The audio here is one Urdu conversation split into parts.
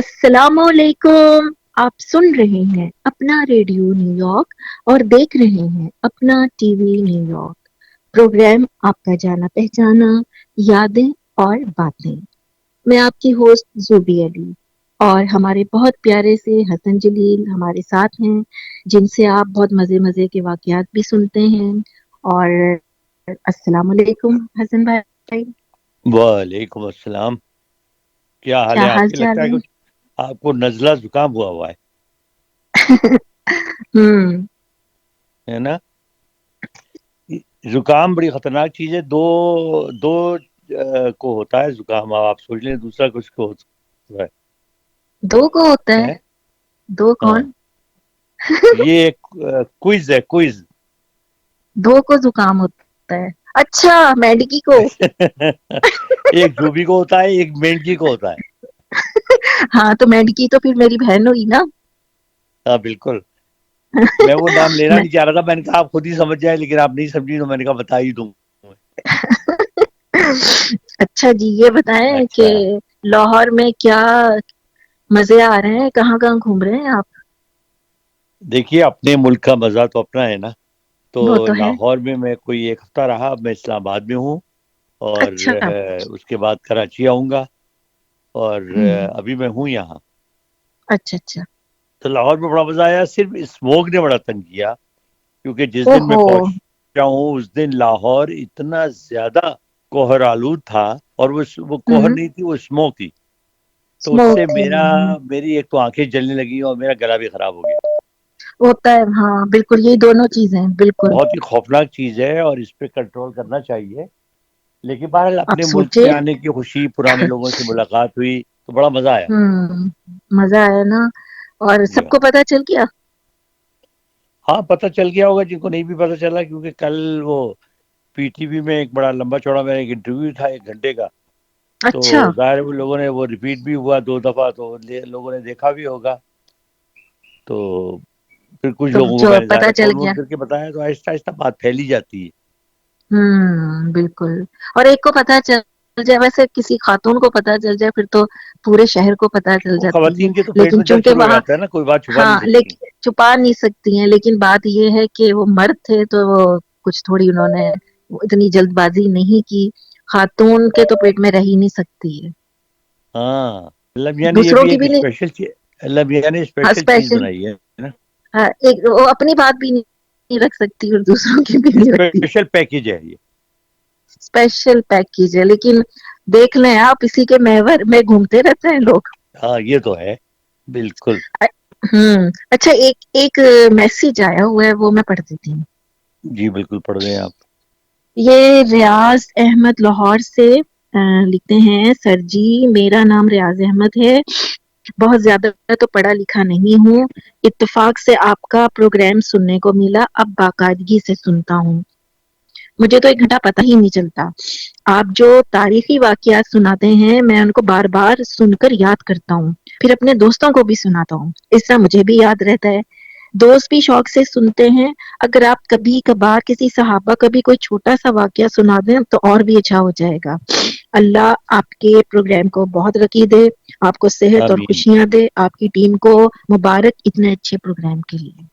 السلام علیکم. آپ سن رہے ہیں اپنا ریڈیو نیو یارک اور دیکھ رہے ہیں اپنا TV New York. Programme آپ کا جانا پہچانا یادیں اور باتیں. میں آپ کی ہوسٹ زوبی علی اور ہمارے بہت پیارے سے حسن جلیل ہمارے ساتھ ہیں جن سے آپ بہت مزے مزے کے واقعات بھی سنتے ہیں. اور السلام علیکم حسن بھائی. وعلیکم السلام. کیا حال ہے آپ حال کے؟ چال لگتا ہے ہے؟ کچھ آپ کو نزلہ زکام ہوا ہے. ہوں. ہے نا؟ زکام بڑی خطرناک چیز ہے. دو دو کو ہوتا ہے زکام. آپ سوچ لیں دوسرا کچھ کو ہوتا دو کو ہوتا ہے؟ ہے. دو ہاں، کون؟ یہ ایک کوئز ہے، کوئز. دو کو زکام ہوتا ہے؟ اچھا، میڈیکی کو. ایک جوبی کو ہوتا ہے، ایک مینڈکی کو ہوتا ہے. ہاں تو میڈیکی تو پھر میری بہن ہوئی نا. ہاں بالکل. میں وہ نام لینا میں نہیں چاہ رہا تھا. میں نے کہا آپ خود ہی سمجھ جائے، لیکن آپ نہیں سمجھی تو میں نے کہا بتا ہی دوں. اچھا جی، یہ بتائیں کہ اچھا، لاہور میں کیا مزے آ رہے ہیں؟ کہاں کہاں گھوم رہے ہیں آپ؟ دیکھیے اپنے ملک کا مزہ تو اپنا ہے نا. تو وہ تو ہے. لاہور میں کوئی ایک ہفتہ رہا. اب میں اسلام آباد میں ہوں اور اچھا. اس کے بعد کراچی آؤں گا. اور ہوں. ابھی میں ہوں یہاں. اچھا اچھا. تو لاہور میں بڑا مزہ آیا. صرف اسموگ نے بڑا تنگ کیا، کیونکہ جس او دن میں ہو. پہنچا ہوں اس دن لاہور اتنا زیادہ کوہر آلود تھا. اور وہ کوہر ہوں. نہیں تھی، وہ اسموک تھی. تو اس اسموک سے تھی. میری ایک تو آنکھیں جلنے لگی اور میرا گلا بھی خراب ہو گیا. ہوتا ہے، ہاں بالکل، یہ دونوں چیزیں بالکل. بہت ہی خوفناک چیز ہے اور اس پہ کنٹرول کرنا چاہیے. لیکن بہرحال آپ اپنے ملک سوچے. میں آنے کی خوشی، پرانے لوگوں سے ملاقات ہوئی تو بڑا مزہ آیا. مزہ آیا نا. اور جی سب ہاں. کو پتا چل گیا؟ ہاں پتہ چل گیا ہوگا جن کو نہیں بھی پتہ چلا، کیونکہ کل وہ پی ٹی وی میں ایک بڑا لمبا چوڑا میرا ایک انٹرویو تھا 1 گھنٹے کا. تو اچھا. ظاہر وہ لوگوں نے وہ ریپیٹ بھی ہوا 2 دفعہ، تو لوگوں نے دیکھا بھی ہوگا. تو پھر کچھ تو لوگوں کو جو میں نے ظاہر پتا چل فون گیا. وون کر کے بتایا تو آہستہ آہستہ بات پھیلی جاتی ہے. بالکل. اور ایک کو پتا چل جائے، ویسے کسی خاتون کو پتا چل جائے پھر تو پورے شہر کو پتا چل وہ جاتی ہے. خواتین کے تو پیٹ لیکن میں درد چونکہ شروع ہو وہاں، جاتا ہے نا، کوئی بات چھپا ہاں نہیں سکتی. لیکن چھپا نہیں سکتی ہیں. لیکن بات یہ ہے کہ وہ مرد تھے تو وہ کچھ تھوڑی انہوں نے اتنی جلد بازی نہیں کی. خاتون کے تو پیٹ میں رہ ہی نہیں سکتی ہے. ہاں، اللہ میاں نے یہ دوسروں بھی کی ایک نہیں. اسپیشل چیز، اللہ میاں نے ہاں اسپیشل چیز اسپیشل. بنائی ہے نا. ہاں ایک وہ اپنی بات بھی نہیں رکھ سکتی اور دوسروں کی بھی نہیں رکھتی. اسپیشل پیکیج ہے یہ. اسپیشل پیکیج ہے. لیکن دیکھ لیں آپ، اسی کے محور میں گھومتے رہتے ہیں لوگ. ہاں یہ تو ہے بالکل. اچھا، ایک میسج آیا ہوا ہے، وہ میں پڑھ دیتی ہوں. جی بالکل، پڑھ دیں آپ. یہ ریاض احمد لاہور سے لکھتے ہیں: سر جی، میرا نام ریاض احمد ہے. بہت زیادہ تو پڑھا لکھا نہیں ہوں. اتفاق سے آپ کا پروگرام سننے کو ملا، اب باقاعدگی سے سنتا ہوں. مجھے تو 1 گھنٹہ پتہ ہی نہیں چلتا. آپ جو تاریخی واقعات سناتے ہیں میں ان کو بار بار سن کر یاد کرتا ہوں، پھر اپنے دوستوں کو بھی سناتا ہوں. اس طرح مجھے بھی یاد رہتا ہے. دوست بھی شوق سے سنتے ہیں. اگر آپ کبھی کبھار کسی صحابہ کا بھی کوئی چھوٹا سا واقعہ سنا دیں تو اور بھی اچھا ہو جائے گا. اللہ آپ کے پروگرام کو بہت رقی دے، آپ کو صحت اور آمین. خوشیاں دے. آپ کی ٹیم کو مبارک اتنے اچھے پروگرام کے لیے.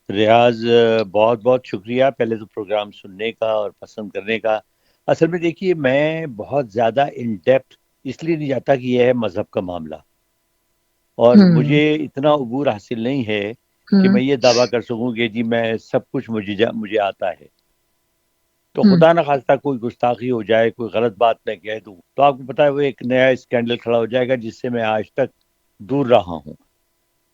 ریاض بہت بہت شکریہ پہلے تو پروگرام سننے کا اور پسند کرنے کا. اصل میں دیکھیے میں بہت زیادہ ان ڈیپتھ اس لیے نہیں جاتا کہ یہ ہے مذہب کا معاملہ، اور ہوں. مجھے اتنا عبور حاصل نہیں ہے کہ ہوں. میں یہ دعویٰ کر سکوں کہ جی میں سب کچھ مجھے آتا ہے. تو ہوں. خدا نہ خواستہ کوئی گستاخی ہو جائے، کوئی غلط بات میں کہہ دوں تو آپ کو پتا ہے وہ ایک نیا اسکینڈل کھڑا ہو جائے گا جس سے میں آج تک دور رہا ہوں.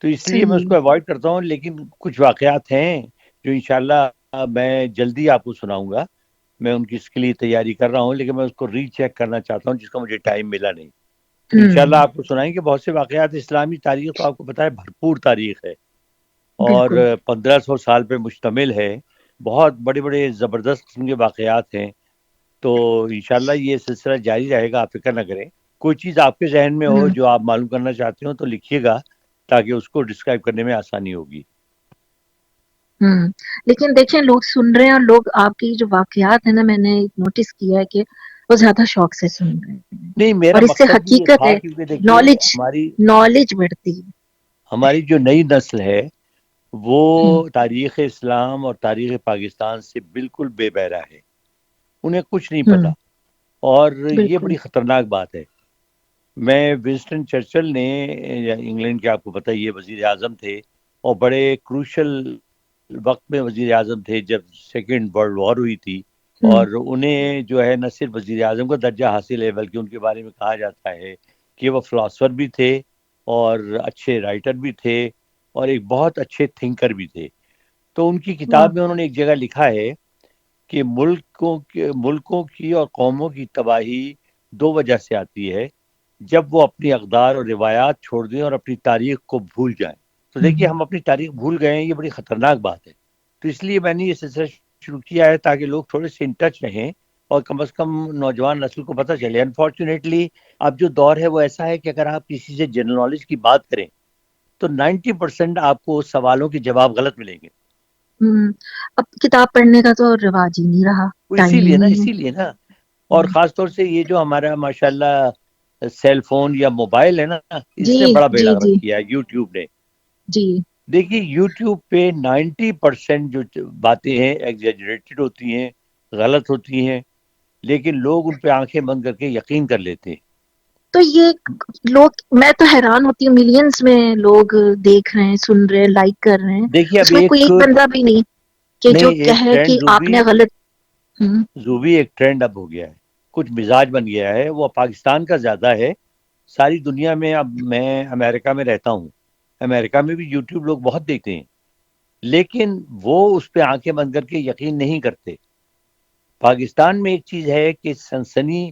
تو اس لیے میں اس صحیح. کو اوائڈ کرتا ہوں. لیکن کچھ واقعات ہیں جو انشاءاللہ میں جلدی آپ کو سناؤں گا. میں ان کی اس کے لیے تیاری کر رہا ہوں، لیکن میں اس کو ری چیک کرنا چاہتا ہوں جس کا مجھے ٹائم ملا نہیں. تو انشاءاللہ ہوں. آپ کو سنائیں گے. بہت سے واقعات. اسلامی تاریخ تو آپ کو پتا ہے بھرپور تاریخ ہے اور بالکل. 1500 سال پہ مشتمل ہے. بہت بڑے بڑے زبردست قسم کے واقعات ہیں. تو انشاءاللہ یہ سلسلہ جاری رہے گا، آپ فکر نہ کریں. کوئی چیز آپ کے ذہن میں ہو ہوں. جو آپ معلوم کرنا چاہتے ہو تو لکھیے گا تاکہ اس کو ڈسکرائب کرنے میں آسانی ہوگی. لیکن دیکھیں لوگ سن رہے ہیں اور لوگ آپ کی جو واقعات ہیں نا، میں نے نوٹس کیا ہے کہ وہ زیادہ شوق سے سن رہے ہیں، نہیں، میرا اور اس سے مقصد بھی یہ حقیقت تھا ہے، کیونکہ دیکھیے نالج نالج بڑھتی ہے۔ ہماری جو نئی نسل ہے وہ تاریخ اسلام اور تاریخ پاکستان سے بالکل بے بہرا ہے، انہیں کچھ نہیں پتا، ہوں، اور یہ بالکل۔ بڑی خطرناک بات ہے۔ میں ونسٹن چرچل نے، انگلینڈ کے آپ کو پتہ ہی ہے وزیر اعظم تھے، اور بڑے کروشل وقت میں وزیر اعظم تھے جب سیکنڈ ورلڈ وار ہوئی تھی، ہوں، اور انہیں جو ہے نہ صرف وزیر اعظم کا درجہ حاصل ہے بلکہ ان کے بارے میں کہا جاتا ہے کہ وہ فلاسفر بھی تھے اور اچھے رائٹر بھی تھے اور ایک بہت اچھے تھنکر بھی تھے۔ تو ان کی واہ، کتاب میں انہوں نے ایک جگہ لکھا ہے کہ ملکوں کی اور قوموں کی تباہی دو وجہ سے آتی ہے، جب وہ اپنی اقدار اور روایات چھوڑ دیں اور اپنی تاریخ کو بھول جائیں۔ تو دیکھیے ہوں، ہم اپنی تاریخ بھول گئے ہیں، یہ بڑی خطرناک بات ہے۔ تو اس لیے میں نے یہ سلسلہ شروع کیا ہے تاکہ لوگ تھوڑے سے ان ٹچ رہیں اور کم از کم نوجوان نسل کو پتہ چلے۔ انفارچونیٹلی اب جو دور ہے وہ ایسا ہے کہ اگر آپ کسی سے جنرل نالج کی بات کریں تو 90% آپ کو سوالوں کے جواب غلط ملیں گے۔ اب کتاب پڑھنے کا تو رواج ہی نہیں رہا، وہ ٹائم ہی نہیں ہے۔ اسی لیے نا، اور خاص طور سے یہ جو ہمارا ماشاءاللہ سیل فون یا موبائل ہے نا، جی اس نے بڑا جی بیڑا جی غرق کیا ہے، یوٹیوب نے۔ جی، دیکھیے یوٹیوب پہ 90% جو باتیں ہیں ایگزیجریٹڈ ہوتی ہیں، غلط ہوتی ہیں، لیکن لوگ ان پہ آنکھیں بند کر کے یقین کر لیتے ہیں۔ تو یہ لوگ، میں تو حیران ہوتی ہوں، ملینز میں لوگ دیکھ رہے ہیں، سن رہے ہیں، لائک کر رہے ہیں، دیکھیے اب اس میں کوئی ایک بندہ بھی نہیں کہ جو نہیں، ایک کہے کہ ٹرینڈ آپ نے غلط۔ ہوں، زوبی ایک ٹرینڈ اب ہو گیا ہے، کچھ مزاج بن گیا ہے، وہ پاکستان کا زیادہ ہے، ساری دنیا میں۔ اب میں امریکہ میں رہتا ہوں، امریکہ میں بھی یوٹیوب لوگ بہت دیکھتے ہیں، لیکن وہ اس پہ آنکھیں بند کر کے یقین نہیں کرتے۔ پاکستان میں ایک چیز ہے کہ سنسنی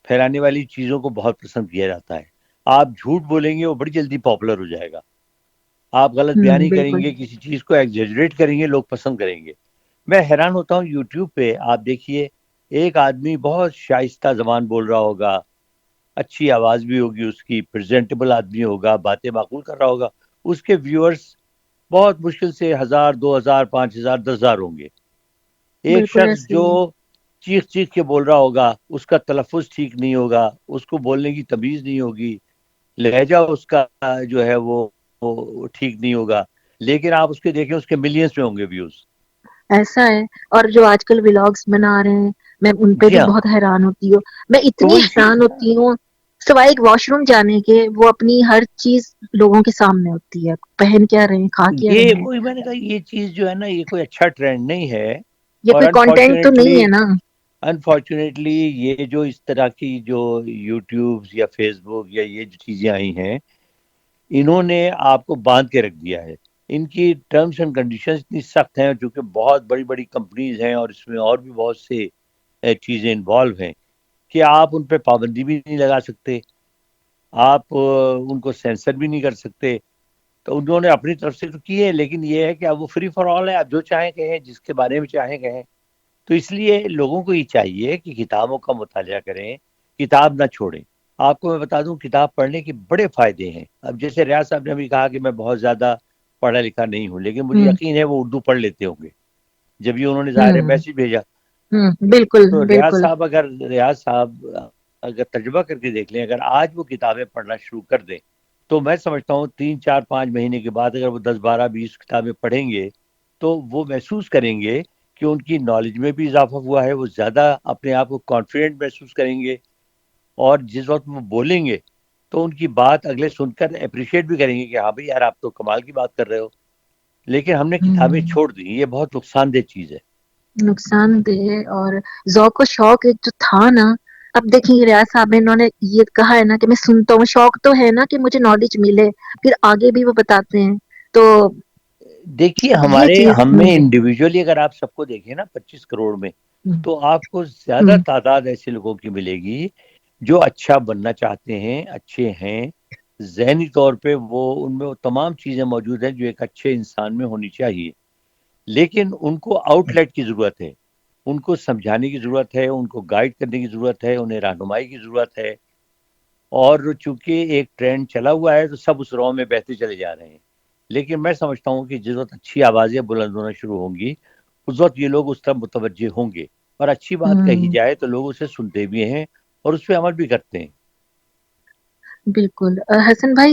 پھیلانے والی چیزوں کو بہت پسند کیا جاتا ہے۔ آپ جھوٹ بولیں گے وہ بڑی جلدی پاپولر ہو جائے گا، آپ غلط بیانی کریں بالکل۔ گے، کسی چیز کو ایگزیجریٹ کریں گے، لوگ پسند کریں گے۔ میں حیران ہوتا ہوں یوٹیوب پہ آپ دیکھیے، ایک آدمی بہت شائستہ زبان بول رہا ہوگا، اچھی آواز بھی ہوگی اس کی، پریزنٹیبل آدمی ہوگا، باتیں معقول کر رہا ہوگا، اس کے ویورز بہت مشکل سے 1000 2000 5000 10,000 ہوں گے۔ ایک بالکل شخص ایسے جو ہی ہے۔ چیخ چیخ کے بول رہا ہوگا، اس کا تلفظ ٹھیک نہیں ہوگا، اس کو بولنے کی تمیز نہیں ہوگی، لہجہ اس کا جو ہے وہ ٹھیک نہیں ہوگا، لیکن آپ اس کے دیکھیں اس کے ملینز میں ہوں گے ویوز۔ ایسا ہے، اور جو آج کل ولاگس بنا رہے ہیں، میں ان پہ جی بھی ہاں، بہت حیران ہوتی ہوں، میں تو اتنی وہی حیران ہوتی ہوں، سوائے ایک واش روم جانے کے وہ اپنی ہر چیز لوگوں کے سامنے ہوتی ہے، پہن کیا رہے ہیں، کھا کیا یہ رہے ہیں، کوئی، میں نے کہا یہ چیز جو ہے نا یہ کوئی اچھا ٹرینڈ نہیں ہے، یہ اور کوئی کانٹینٹ تو نہیں ہے نا۔ انفارچونیٹلی یہ جو اس طرح کی جو یوٹیوب یا فیس بک یا یہ جو چیزیں آئی ہیں، انہوں نے آپ کو باندھ کے رکھ دیا ہے۔ ان کی ٹرمز اینڈ کنڈیشنز اتنی سخت ہیں، چونکہ بہت بڑی بڑی کمپنیز ہیں اور اس میں اور بھی بہت سے چیزیں انوالو ہیں، کہ آپ ان پہ پابندی بھی نہیں لگا سکتے، آپ ان کو سینسر بھی نہیں کر سکتے۔ تو انہوں نے اپنی طرف سے تو کی ہے، لیکن یہ ہے کہ اب وہ فری فار آل ہے، آپ جو چاہیں کہیں، جس کے بارے میں چاہیں کہیں۔ تو اس لیے لوگوں کو یہ چاہیے کہ کتابوں کا مطالعہ کریں، کتاب نہ چھوڑیں۔ آپ کو میں بتا دوں کتاب پڑھنے کے بڑے فائدے ہیں۔ اب جیسے ریاض صاحب نے بھی کہا کہ میں بہت زیادہ پڑھا لکھا نہیں ہوں، لیکن مجھے ہوں یقین ہے وہ اردو پڑھ لیتے ہوں گے، جب یہ انہوں نے ظاہر ہے ہوں میسج بھیجا۔ بالکل تو بالکل۔ ریاض صاحب اگر تجربہ کر کے دیکھ لیں، اگر آج وہ کتابیں پڑھنا شروع کر دیں تو میں سمجھتا ہوں 3 4 5 مہینے کے بعد اگر وہ 10 12 20 کتابیں پڑھیں گے تو وہ محسوس کریں گے کہ ان کی نالج میں بھی اضافہ ہوا ہے، وہ زیادہ اپنے آپ کو کانفیڈنٹ محسوس کریں گے، اور جس وقت وہ بولیں گے تو ان کی بات اگلے سن کر اپریشیٹ بھی کریں گے کہ ہاں بھئی یار آپ تو کمال کی بات کر رہے ہو۔ لیکن ہم نے کتابیں ہوں، چھوڑ دی، یہ بہت نقصان دہ چیز ہے۔ نقصان دہ، اور ذوق و شوق ایک جو تھا نا، اب دیکھیں ریاض صاحب نے، انہوں نے یہ کہا ہے نا کہ میں سنتا ہوں، شوق تو ہے نا کہ مجھے نالج ملے، پھر آگے بھی وہ بتاتے ہیں، تو دیکھیے یہ چیز ہم میں نہیں انڈیویجولی اگر آپ سب کو دیکھیں نا 25 کروڑ میں، ہے۔ تو آپ کو زیادہ تعداد ایسے لوگوں کی ملے گی جو اچھا بننا چاہتے ہیں، اچھے ہیں ذہنی طور پہ، وہ ان میں وہ تمام چیزیں موجود ہیں جو ایک اچھے انسان میں ہونی چاہیے، لیکن ان کو آؤٹ لیٹ کی ضرورت ہے، ان کو سمجھانے کی ضرورت ہے، ان کو گائیڈ کرنے کی ضرورت ہے، انہیں رہنمائی کی ضرورت ہے، اور چونکہ ایک ٹرینڈ چلا ہوا ہے تو سب اس رو میں بہتے چلے جا رہے ہیں۔ لیکن میں سمجھتا ہوں کہ جس وقت اچھی آوازیں بلند ہونا شروع ہوں گی، اس وقت یہ لوگ اس طرف متوجہ ہوں گے۔ اور اچھی بات کہی جائے تو لوگ اسے سنتے بھی ہیں اور اس پہ عمل بھی کرتے ہیں. بالکل حسن بھائی